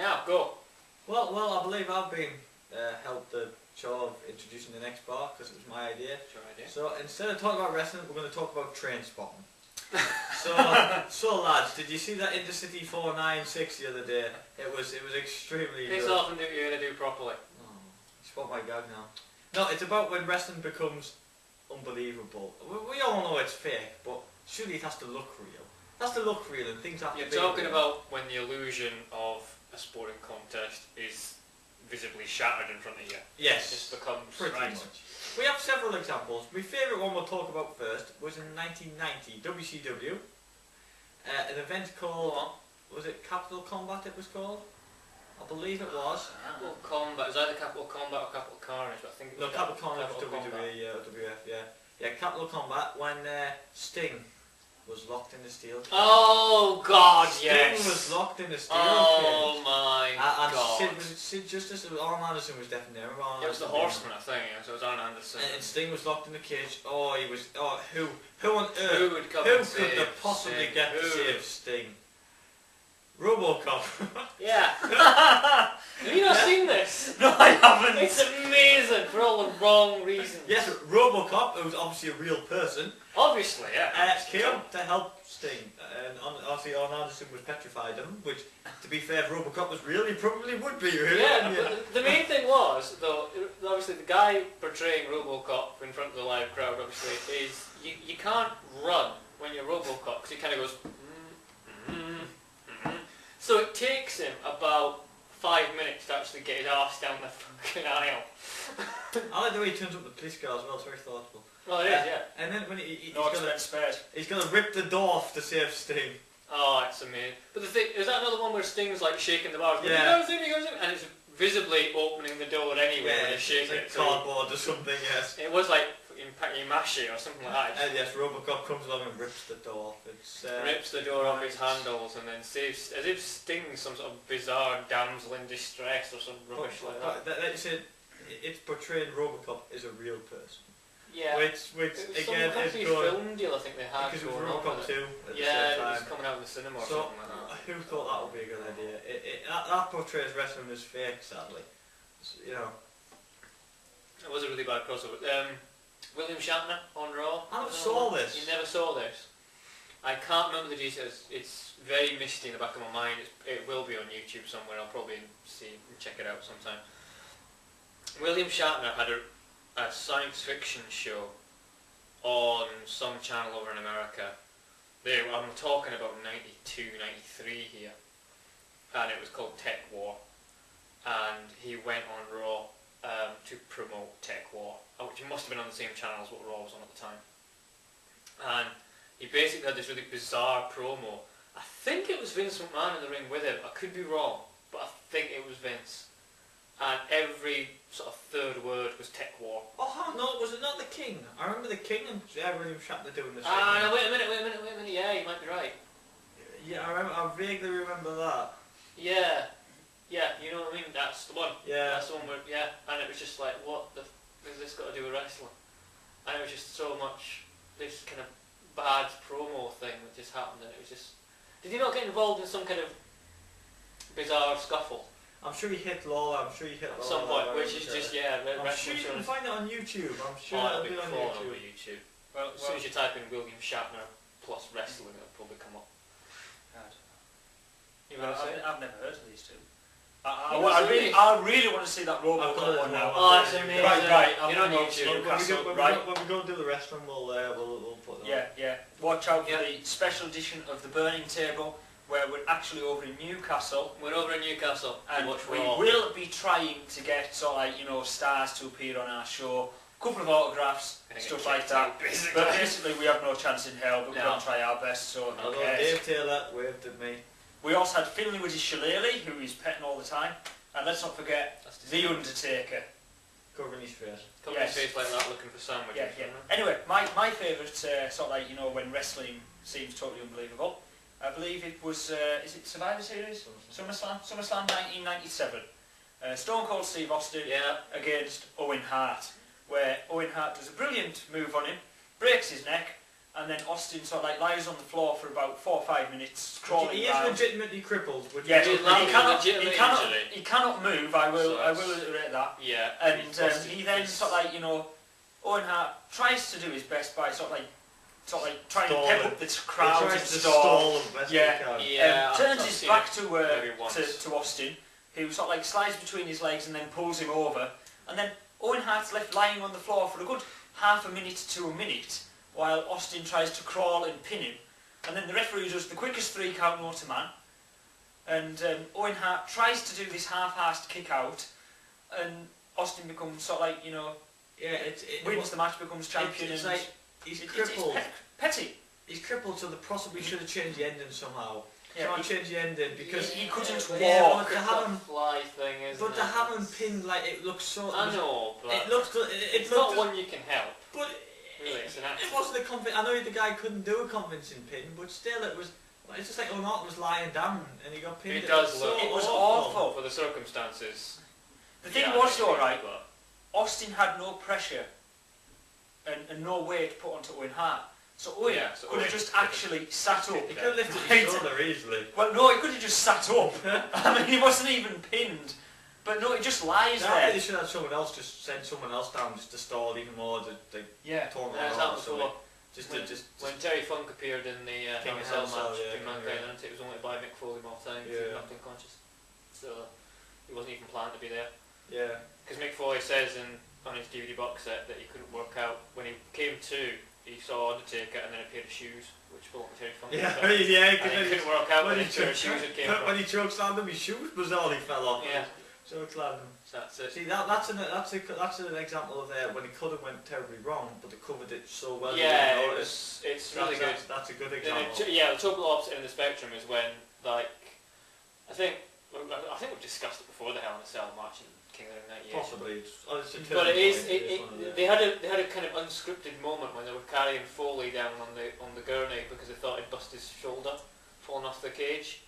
Yeah, go. Well, I believe I've been helped the chore of introducing the next bar because it was my idea. Sure idea. So instead of talking about wrestling, we're going to talk about train spotting. so lads, did you see that Intercity 496 the other day? It was extremely Piss good. off and do what you're going to do properly. Oh, spot my gag now. No, it's about when wrestling becomes unbelievable. We all know it's fake, but surely it has to look real. It has to look real and things have to be You're talking real. about when the illusion of a sporting contest is visibly shattered in front of you. Yes, It just becomes pretty right. much. We have several examples. My favourite one we'll talk about first was in 1990, WCW. An event called, was it Capital Combat it was called? I believe it was. Capital Combat, is either Capital Combat or Capital Carnage, but I think it No, was Capital Combat was Capital Combat. WWE, WF, yeah. Yeah, Capital Combat when Sting was locked in the steel cage. Oh God, yes! Sting was locked in the steel Oh cage. my And God. Sid Justice, Arn Anderson was definitely there. It was the Horseman, I think, so it was Arn Anderson. And Sting was locked in the cage. Oh, he was. Oh, who on earth? Who would come Who and could save they possibly Sting? get to Who? save Sting? RoboCop. Yeah. Have you not Yeah. seen this? No, I haven't. It's amazing for all the wrong reasons. Yes, RoboCop, who was obviously a real person, Obviously, yeah. came to help Sting. And obviously Arn Anderson was petrified of him, which, to be fair, if RoboCop was real, he probably would be, really. Yeah, but the main thing was, though, obviously the guy portraying RoboCop in front of the live crowd, obviously, is you can't run when you're RoboCop, because he kind of goes, So it takes him about 5 minutes to actually get his arse down the fucking aisle. I like the way he turns up the police car as well, it's very thoughtful. Well, it is, yeah. And then when he's No gonna, expense spared. he's gonna rip the door off to save Sting. Oh, it's amazing. But the thing, is that another one where Sting's like shaking the bars? Yeah. He goes in, and it's visibly opening the door anyway when he's shaking like it. cardboard or something, yes. It was like fucking Packy Mashy or something like that. And yes, RoboCop comes along and rips the door off. It's, Rips the door off his handles and then saves, as if Sting's some sort of bizarre damsel in distress or some rubbish like that. Like you said, it's portraying RoboCop as a real person. Yeah. Which It was again some is crazy good. film deal I think they had Because it was going on RoboCop with it. 2 at the Yeah, same it was time. coming out in the cinema or So, something like that. who thought that would be a good idea? That portrays wrestling as fake, sadly. You know. It was a really bad crossover. William Shatner on Raw. I never saw this. You never saw this? I can't remember the details. It's very misty in the back of my mind. It will be on YouTube somewhere. I'll probably check it out sometime. William Shatner had a science fiction show on some channel over in America. I'm talking about 92, 93 here. And it was called Tech War. And he went on Raw to promote Tech War, which must have been on the same channel as what Raw was on at the time. And he basically had this really bizarre promo. I think it was Vince McMahon in the ring with him. I could be wrong, but I think it was Vince. And every sort of third word was Tech War. Oh no, was it not the King? I remember the King and William Shatner doing this. No, wait a minute. Yeah, you might be right. Yeah, I vaguely remember that. Yeah, you know what I mean? That's the one. Yeah. That's the one where, yeah. And it was just like, what the has this got to do with wrestling? And it was just so much, this kind of bad promo thing that just happened, and it was just... Did he not get involved in some kind of bizarre scuffle? I'm sure he hit Lawler, I'm sure he hit At Lawler. some point, which is just, yeah... I'm sure you can find it on YouTube, I'm sure it'll it'll be on crawling YouTube. over YouTube. Well, as soon as you type in William Shatner plus wrestling, it'll probably come up. You want to say? I've never heard of these two. I really want to see that RoboCop one now. Oh, it's amazing. Right. You're on I'm YouTube. When we go do the restaurant, we'll put that on. Yeah. Watch out for the special edition of the Burning Table, where we're actually over in Newcastle. We're over in Newcastle. And we will be trying to get stars to appear on our show. A couple of autographs, stuff like that. But basically we have no chance in hell, but we're going to try our best, so who Although cares? Dave Taylor waved at me. We also had Finley with his shillelagh, who he's petting all the time. And let's not forget The Undertaker. Covering his face. Covering his face like that, looking for sandwiches. Yeah. Anyway, my favourite, when wrestling seems totally unbelievable, I believe it was, is it Survivor Series? SummerSlam 1997. Stone Cold Steve Austin against Owen Hart, where Owen Hart does a brilliant move on him, breaks his neck, and then Austin sort of like lies on the floor for about 4 or 5 minutes, crawling He is around. legitimately crippled. Which Yeah, is he cannot move. I will reiterate that. Yeah. And he then sort of like, you know, Owen Hart tries to do his best by sort of like trying to pep up the crowd and stall. Turns his back to Austin, who sort of like slides between his legs and then pulls him over. And then Owen Hart's left lying on the floor for a good half a minute to a minute, while Austin tries to crawl and pin him. And then the referee does the quickest 3 count known to man. And Owen Hart tries to do this half-assed kick out, and Austin becomes sort of like, you know, wins the match, becomes champion. It's like he's crippled. It's petty. He's crippled, so they possibly should have changed the ending somehow. Yeah, Can't change the ending because he couldn't yeah, walk. but to have him, fly thing, isn't but to have him pinned like it looks so. I know, but it looks. it's not one you can help. But really, it's an it wasn't a convincing. I know the guy couldn't do a convincing pin, but still, it was. It's just like O'Naughton was lying down and he got pinned. It does look. It was awful for the circumstances. The thing was, alright, Austin had no pressure and no weight put onto Owen Hart. So Owen could have just actually sat up. He could have lifted his shoulder easily. Well, no, he could have just sat up. I mean, he wasn't even pinned. But no, he just lies there. I think they should have someone else, just send someone else down just to stall even more. When Terry Funk appeared in the King of Hell Hell, match, yeah, it was only by Mick Foley more times. He knocked unconscious. So he wasn't even planned to be there. Yeah. Because Mick Foley says on his DVD box set that he couldn't work out. When he came to, he saw Undertaker and then a pair of shoes, which belonged to Terry Funk. Yeah, and yeah. he couldn't work out when his pair of shoes had came from. When he chokeslammed him, his shoes bizarrely fell off. Yeah. Chokeslammed him. That's it. See, that's an example of when it could have went terribly wrong, but they covered it so well. Yeah, it's really good. That's a good example. The total opposite end of the spectrum is when, like, I think we've discussed it before the Hell in a Cell match in King of the Ring that year. Possibly, but it is. They had a kind of unscripted moment when they were carrying Foley down on the gurney because they thought he'd bust his shoulder, falling off the cage.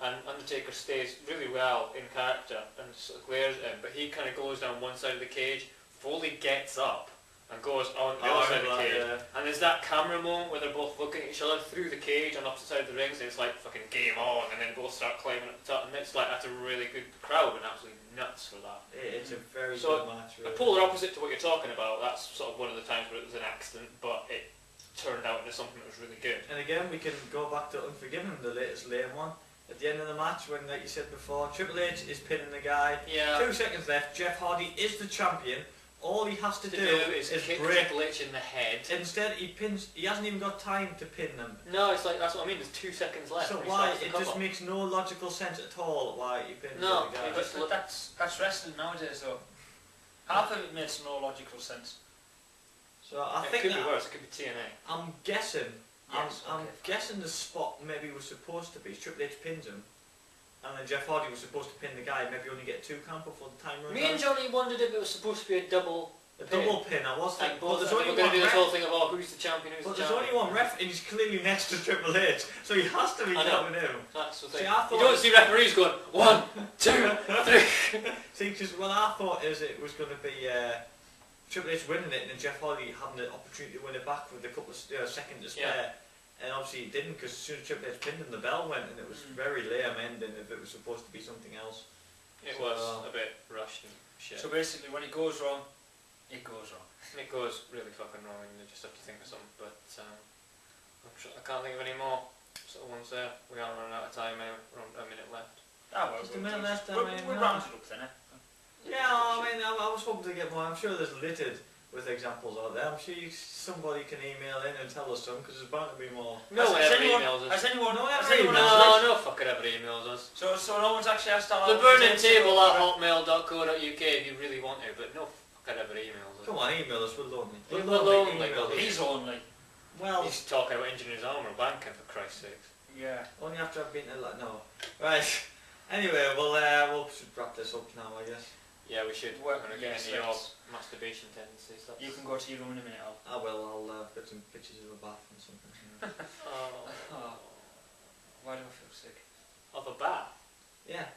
And Undertaker stays really well in character and sort of glares at him, but he kind of goes down one side of the cage. Foley gets up and goes on the other side of the cage. Yeah. And there's that camera moment where they're both looking at each other through the cage on opposite sides of the rings, and it's like fucking game on, and then both start climbing at the top, and it's like that's a really good crowd and absolutely nuts for that. It's a very good match. Really. A polar opposite to what you're talking about. That's sort of one of the times where it was an accident, but it turned out into something that was really good. And again, we can go back to Unforgiven, the latest lame one. At the end of the match, when, like you said before, Triple H is pinning the guy. Yeah. 2 seconds left. Jeff Hardy is the champion. All he has to do is kick break Triple H in the head. Instead, he pins. He hasn't even got time to pin them. No, it's like that's what I mean. There's 2 seconds left. So why? It just makes no logical sense at all. Why he pins the guy? But that's wrestling nowadays, though. Half of it makes no logical sense. So I think it could be worse. It could be TNA. I'm guessing. Yes, I'm guessing the spot maybe was supposed to be Triple H pins him, and then Jeff Hardy was supposed to pin the guy. Maybe only get 2 count before the time runs out. Me and Johnny wondered if it was supposed to be a double. Double pin. I was thinking. But there's only we're going to do this whole thing of who's the champion, who's the champion. But there's only one ref, and he's clearly next to Triple H, so he has to be counting him. That's the thing. See, you don't see referees going 1, 2, 3. See, because what I thought is it was going to be Triple H winning it, and then Jeff Hardy having the opportunity to win it back with a couple of seconds to spare. Yeah. And obviously he didn't, because as soon as Triple H pinned him, the bell went, and it was very lame ending if it was supposed to be something else. It was a bit rushed and shit. So basically, when it goes wrong, it goes wrong. It goes really fucking wrong, and you just have to think of something. But I'm sure I can't think of any more sort of ones there. We are running out of time anyway. We're on a minute left. Just a minute left. We'll round it up then, eh? Yeah, I mean, I was hoping to get more. I'm sure there's littered with examples out there. I'm sure somebody can email in and tell us some, because there's bound to be more. No one ever emails us. Has anyone No fucker ever emails us. So no one's actually asked our The burning table at hotmail.co.uk if you really want to, but no fucker ever emails us. Come on, email us, we're lonely. We're lonely. He's only. Well, he's talking about injuring his arm or banking, for Christ's sake. Yeah. Only after I've been to no. Right. Anyway, we'll should wrap this up now, I guess. Yeah, we should. Work on getting your masturbation tendencies. You can go to your room in a minute, Al. I will. I'll put some pictures of a bath and something. Why do I feel sick? Of a bath? Yeah.